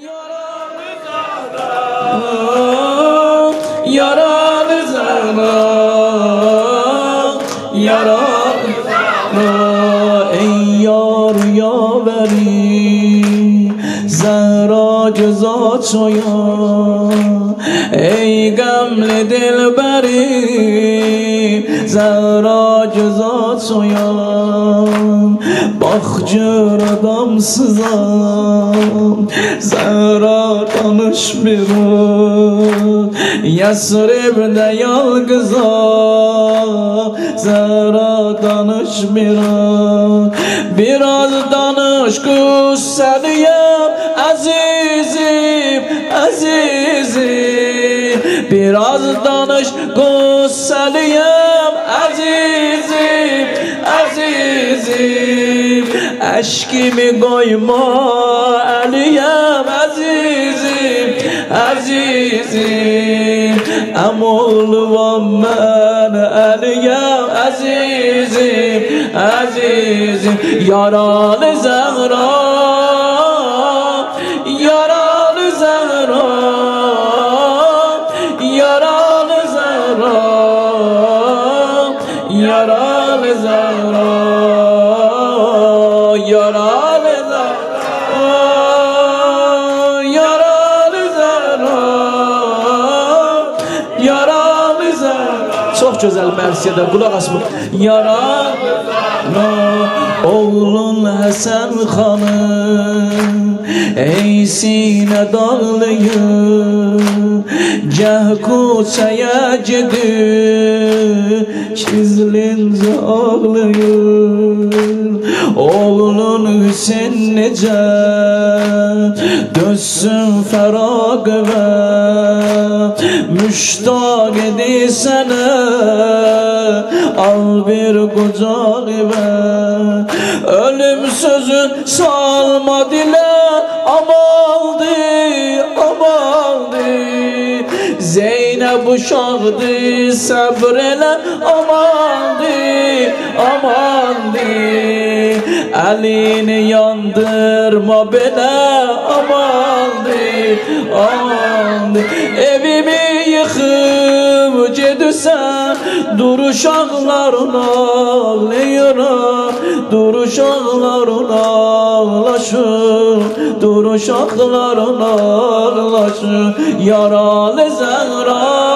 Yaralı Zahra, yaralı Zahra, yaralı Zahra. Ey yar yaveri, Zahra göz açoyan. Ey gamli dilberim, Zahra göz açoyan. Bak gör adamsızam, Zahra tanışmıram. Yasrib'de yalgızam, Zahra tanışmıram. Biraz danış kussalıyam, azizim, azizim. Biraz danış kussalıyam, azizim, azizim. Eşkimi koyma eliyem, azizim, azizim. Emolvam ben eliyem, azizim, azizim. Yaralı Zahra, yaralı Zahra, yaralı Zahra, yaralı Zahra, yaralı Zahra, yaralı Zahra, yaralı Zahra. Çok güzel mersiyede kulak asma. Yaralı Zahra, oğlun Hasan Hanım, ey sine dağlıyım. Gah koçaya gidiyor, çizlince ağlıyım. Oğlun Hüseyin nece dönsün feragıma, müştak edisene al bir kucağıma. Ölüm sözün salma dile, amaldı, amaldı. Zeynep uşaktı, sabrele, amaldı, amaldı. Elini yandırma bana, amaldı, amaldı. Evimi yıkıp gidiyorsan, dur uşakların ağlayıram, dur uşakların ağlaşır, dur uşakların ağlaşır. Yaralı Zahra,